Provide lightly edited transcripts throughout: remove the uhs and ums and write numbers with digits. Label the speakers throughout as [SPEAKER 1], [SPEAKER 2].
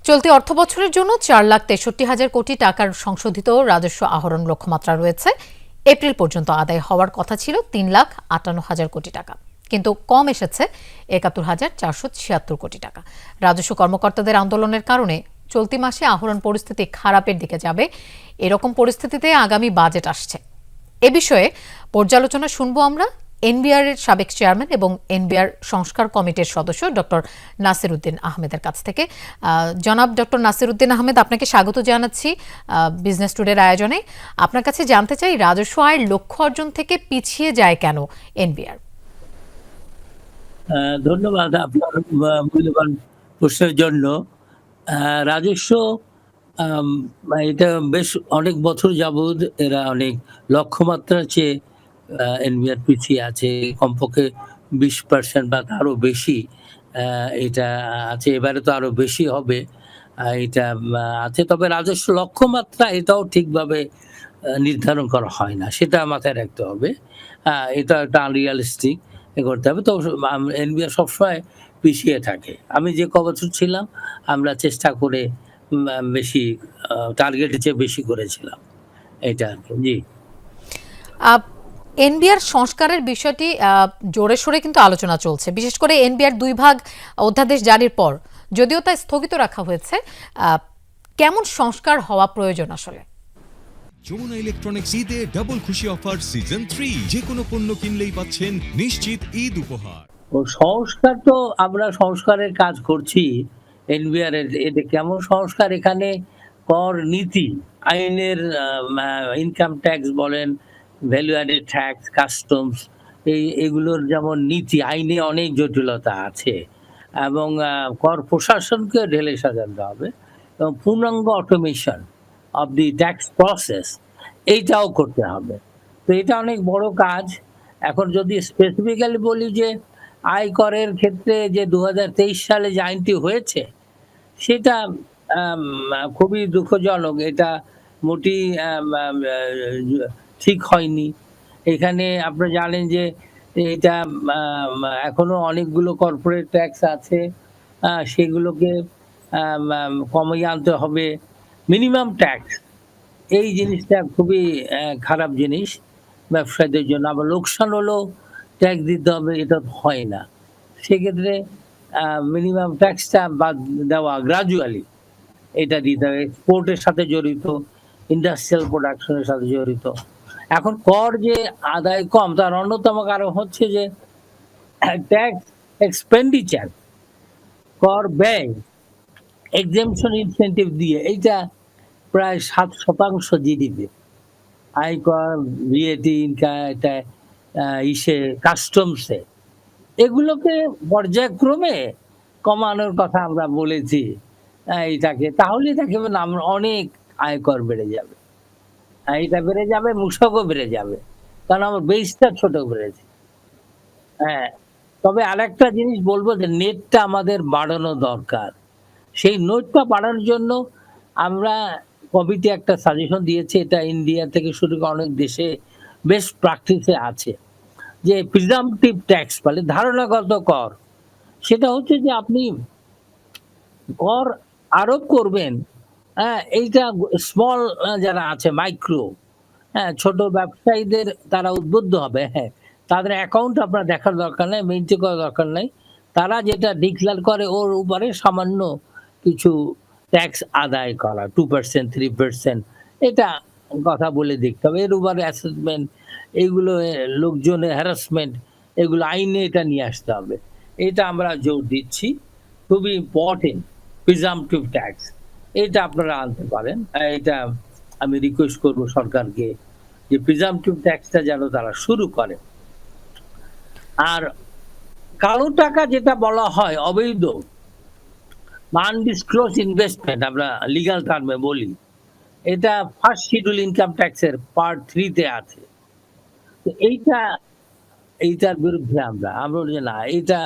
[SPEAKER 1] চলতি অর্থবছরের জন্য 4,63,000 কোটি টাকার সংশোধিত রাজস্ব আহরণ লক্ষ্যমাত্রা রয়েছে। এপ্রিল পর্যন্ত আদায় হওয়ার কথা ছিল 3,58,000 কোটি টাকা, কিন্তু কম এসেছে 71,476 কোটি টাকা। রাজস্ব কর্মকর্তাদের আন্দোলনের কারণে চলতি মাসে আহরণ পরিস্থিতি খারাপের দিকে যাবে। এরকম পরিস্থিতিতে আগামী বাজেট আসছে। এ বিষয়ে পর্যালোচনা শুনবো আমরা এনবিআর এর সাবেক চেয়ারম্যান এবং এনবিআর সংস্কার কমিটির সদস্য ডক্টর নাসির উদ্দিন আহমেদের কাছ থেকে। জনাব ডক্টর নাসির উদ্দিন আহমেদ, আপনাকে স্বাগত জানাচ্ছি বিজনেস টুডের আয়োজনে। আপনার কাছে জানতে চাই, রাজস্ব আয়ের লক্ষ্য অর্জন থেকে পিছিয়ে যায় কেন এনবিআর?
[SPEAKER 2] ধন্যবাদ আপনার মূল্যবান প্রশ্নের জন্য। রাজস্ব এটা বেশ অনেক বছর যাবৎ এরা অনেক লক্ষ্যমাত্রার চেয়ে এনবিআর পিছিয়ে আছে। কমপক্ষে 20% বা তারও বেশি এটা আছে। এবারে তো আরো বেশি হবে। এটা আছে। তবে রাজস্ব লক্ষ্যমাত্রা এটাও ঠিকভাবে নির্ধারণ করা হয় না। সেটা মাথায় রাখতে হবে। এটা একটা আনরিয়ালিস্টিক করতে হবে। তো এনবিআর সবসময় পিছিয়ে থাকে। আমি যে কবছর ছিলাম আমরা চেষ্টা করে বেশি টার্গেটের চেয়ে বেশি করেছিলাম। এটা আরকি। জি।
[SPEAKER 1] এনবিআর সংস্কারের বিষয়টি জোরে সোরে কিন্তু আলোচনা চলছে, বিশেষ করে এনবিআর 2 ভাগ অধ্যাদেশ জারির পর। যদিও তা স্থগিত রাখা হয়েছে, কেমন সংস্কার হওয়া প্রয়োজন আসলে?
[SPEAKER 3] যমুনা ইলেকট্রনিক্স ঈদে ডাবল খুশি অফার সিজন 3, যে কোনো পণ্য কিনলেই পাচ্ছেন নিশ্চিত ঈদ উপহার।
[SPEAKER 2] ও সংস্কার তো আমরা সংস্কারের কাজ করছি এনবিআর এর। এটা কেমন সংস্কার? এখানে কর নীতি, আইনের ইনকাম ট্যাক্স বলেন, ভ্যালু অ্যাডেড ট্যাক্স, কাস্টমস, এগুলোর যেমন নীতি, আইনে অনেক জটিলতা আছে এবং কর প্রশাসনকে ঢেলে সাজাতে হবে এবং পূর্ণাঙ্গ automation of the tax process এইটাও করতে হবে। তো এটা অনেক বড় কাজ। এখন যদি স্পেসিফিক্যালি বলি যে আয়করের ক্ষেত্রে যে 2023 সালে যে আইনটি হয়েছে সেটা খুবই দুঃখজনক। এটা মোটেই ঠিক হয়নি। এখানে আপনারা জানেন যে এটা এখনো অনেকগুলো কর্পোরেট ট্যাক্স আছে। সেগুলোকে কমিয়ে আনতে হবে। মিনিমাম ট্যাক্স এই জিনিসটা খুবই খারাপ জিনিস ব্যবসায়ীদের জন্য। আবার লোকসান হলেও ট্যাক্স দিতে হবে, এটা হয় না। সেক্ষেত্রে মিনিমাম ট্যাক্সটা বাদ দেওয়া গ্রাজুয়ালি এটা দিতে হবে। এক্সপোর্টের সাথে জড়িত, ইন্ডাস্ট্রিয়াল প্রোডাকশনের সাথে জড়িত। এখন কর যে আদায় কম তার অন্যতম কারণ হচ্ছে যে ট্যাক্স এক্সপেন্ডিচার, কর ব্যয় এক্সেম্পশন ইনসেন্টিভ দিয়ে এইটা প্রায় 7% জিডিপি। আয়কর, ভিএটি, এটা ইসে কাস্টমসে এগুলোকে পর্যায়ক্রমে কমানোর কথা আমরা বলেছি এইটাকে। তাহলে দেখবে আমরা অনেক আয়কর বেড়ে যাবে। এটা বেড়ে যাবে, মূসকও বেড়ে যাবে। কারণ আমার বেসটা ছোট বেড়েছে। হ্যাঁ। তবে আরেকটা জিনিস বলব যে নেটটা আমাদের বাড়ানো দরকার। সেই নোটটা বাড়ানোর জন্য আমরা কমিটি একটা সাজেশন দিয়েছে। এটা ইন্ডিয়া থেকে শুরু করে অনেক দেশে বেস্ট প্র্যাকটিসে আছে। যে প্রিজাম্পটিভ ট্যাক্স বলে ধারণাগত কর। সেটা হচ্ছে যে আপনি কর আরোপ করবেন, এইটা স্মল যারা আছে মাইক্রো, ছোট ব্যবসায়ীদের তারা উদ্বুদ্ধ হবে। হ্যাঁ, তাদের অ্যাকাউন্ট আপনার দেখার দরকার নাই, মেইনটেইন করার দরকার নাই। তারা যেটা ডিক্লেয়ার করে ওর উপরে সামান্য কিছু ট্যাক্স আদায় করা 2%, 3%, এটা কথা বলে দেখতে হবে। এর উপরে অ্যাসেসমেন্ট, এগুলো লোকজনের হ্যারাসমেন্ট, এগুলো আইনে এটা নিয়ে আসতে হবে। এটা আমরা জোর দিচ্ছি। খুবই ইম্পর্টেন্ট প্রিজাম্পটিভ ট্যাক্স। এটা আপনারা আনতে পারেন। এটা আমি রিকোয়েস্ট করব সরকারকে যে প্রিজাম্পটিভ ট্যাক্সটা যেন তারা শুরু করে। আর কালো টাকা যেটা বলা হয় অবৈধ আনডিসক্লোজ ইনভেস্টমেন্ট আমরা লিগ্যাল টার্মে বলি, এটা ফার্স্ট শিডিউল ইনকাম ট্যাক্সের পার্ট 3 তে আছে। তো এইটার বিরুদ্ধে আমরা বলি না, এটা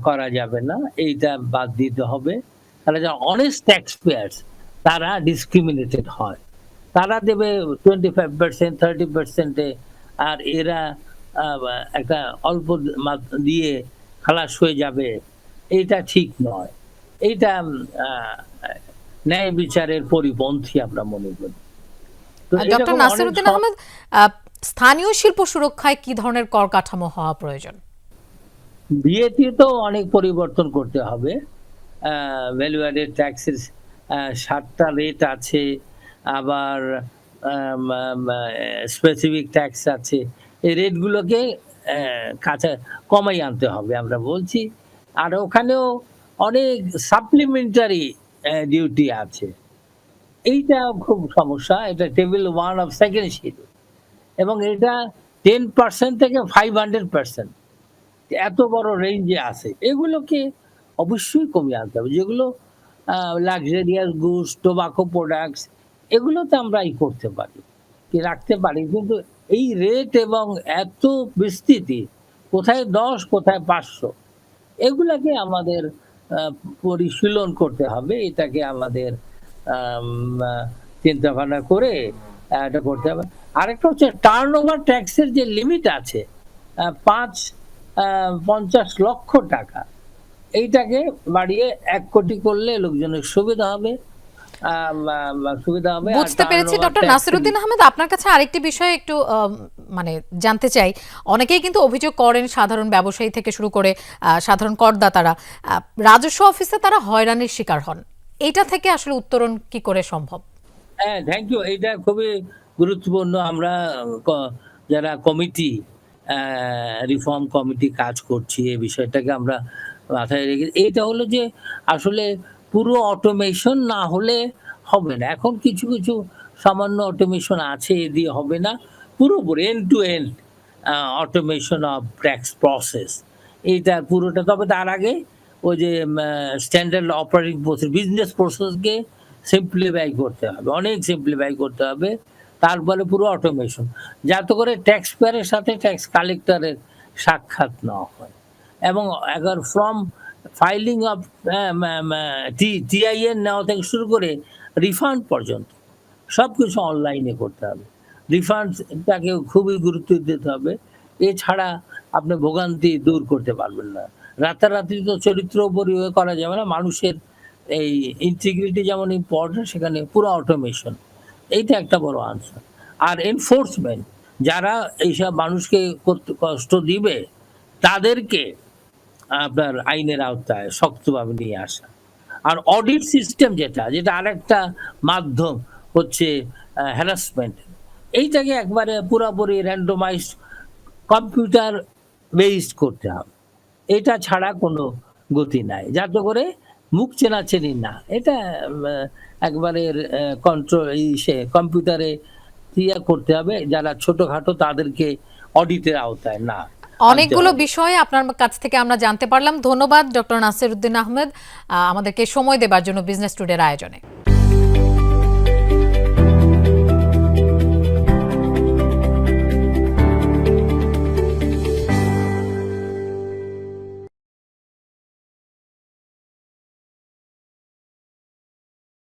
[SPEAKER 2] করা যাবে না, এইটা বাদ দিতে হবে। তাহলে যারা অনেস্ট ট্যাক্স পেয়ার্স তারা ডিসক্রিমিনেটেড হয়। তারা দেবে 25%, 30%, আর এরা একটা অল্প দিয়ে খালাস হয়ে যাবে। এটা ঠিক নয়। এইটা ন্যায় বিচারের পরিপন্থী আমরা মনে করি। তো
[SPEAKER 1] ডক্টর
[SPEAKER 2] এরকম অনেক
[SPEAKER 1] নাসিরউদ্দিন আহমেদ, স্থানীয় শিল্প সুরক্ষায় কি ধরনের কর কাঠামো হওয়া প্রয়োজন?
[SPEAKER 2] বিয়েতে তো অনেক পরিবর্তন করতে হবে। ভ্যালু অ্যাডেড ট্যাক্সের ৭টা রেট আছে, আবার স্পেসিফিক ট্যাক্স আছে। এই রেটগুলোকে কাছে কমাই আনতে হবে আমরা বলছি। আর ওখানেও অনেক সাপ্লিমেন্টারি ডিউটি আছে। এইটা খুব সমস্যা। এটা টেবিল 1 অফ সেকেন্ড শিডিউল এবং এটা 10% থেকে 500%। এত বড় রেঞ্জে আছে। এগুলোকে অবশ্যই কমিয়ে আনতে হবে। যেগুলো লাক্সারিয়াস গুডস, টোবাকো প্রোডাক্টস, এগুলোতে আমরা করতে পারি, কি রাখতে পারি। কিন্তু এই রেট এবং এত বিস্তৃতি, কোথায় 10 কোথায় 500, এগুলাকে আমাদের পরিশীলন করতে হবে। এটাকে আমাদের চিন্তা ভাবনা করে এটা করতে হবে। আরেকটা হচ্ছে টার্নওভার ট্যাক্সের যে লিমিট আছে 50 লক্ষ টাকা, এইটাকে বাড়িয়ে 1 কোটি করলে লোকজনের সুবিধা হবে। আর
[SPEAKER 1] বুঝতে পেরেছি।
[SPEAKER 2] turnover
[SPEAKER 1] doctor
[SPEAKER 2] tax
[SPEAKER 1] Nasiruddin Ahmed, আপনার কাছে আরেকটি বিষয় একটু মানে জানতে চাই। অনেকেই কিন্তু অভিযোগ করেন, সাধারণ ব্যবসায়ী থেকে শুরু করে সাধারণ করদাতারা, রাজস্ব অফিসে তারা হয়রানির শিকার হন। এটা থেকে আসলে উত্তরণ কি করে সম্ভব?
[SPEAKER 2] হ্যাঁ, থ্যাংক ইউ। এটা খুবই গুরুত্বপূর্ণ। আমরা যারা কমিটি, রিফর্ম কমিটি কাজ করছি, এই বিষয়টাকে আমরা মাথায় রেখে, এইটা হলো যে আসলে পুরো অটোমেশন না হলে হবে না। এখন কিছু কিছু সামান্য অটোমেশন আছে, এ দিয়ে হবে না। পুরোপুরি end to end automation of tax process, এইটা পুরোটা। তবে তার আগে ওই যে স্ট্যান্ডার্ড অপারেটিং প্রসেস, বিজনেস প্রসেসকে সিম্পলিফাই করতে হবে, অনেক সিম্পলিফাই করতে হবে। তারপরে পুরো অটোমেশন, যাতে করে ট্যাক্স পেয়ারের সাথে ট্যাক্স কালেক্টরের সাক্ষাৎ নেওয়া হয়। এবং একবার ফ্রম ফাইলিং অফ টিআইএন নেওয়া থেকে শুরু করে রিফান্ড পর্যন্ত সব কিছু অনলাইনে করতে হবে। রিফান্ডটাকে খুবই গুরুত্ব দিতে হবে। এছাড়া আপনি ভোগান্তি দূর করতে পারবেন না। রাতারাতি তো চরিত্র পরিচয় করা যাবে না। মানুষের এই ইন্টিগ্রিটি যেমন ইম্পর্টেন্ট, সেখানে পুরো অটোমেশন, এইটা একটা বড় আনসার। আর এনফোর্সমেন্ট, যারা এইসব মানুষকে কষ্ট দিবে তাদেরকে আপনার আইনের আওতায় শক্তভাবে নিয়ে আসা। আর অডিট সিস্টেম, যেটা আরেকটা মাধ্যম হচ্ছে হ্যারাসমেন্ট, এইটাকে একবারে পুরোপুরি র্যান্ডমাইজড কম্পিউটার বেসড করতে হবে। এটা ছাড়া কোনো গতি নাই, যাতে করে মুখ চেনাচেনি না। এটা একবারে কন্ট্রোল কম্পিউটারে করতে হবে। যারা ছোটখাটো তাদেরকে অডিটের আওতায় না।
[SPEAKER 1] অনেকগুলো বিষয় আপনার কাছ থেকে আমরা জানতে পারলাম। ধন্যবাদ ডক্টর নাসিরউদ্দিন আহমেদ আমাদেরকে সময় দেবার জন্য বিজনেস টুডের আয়োজনে।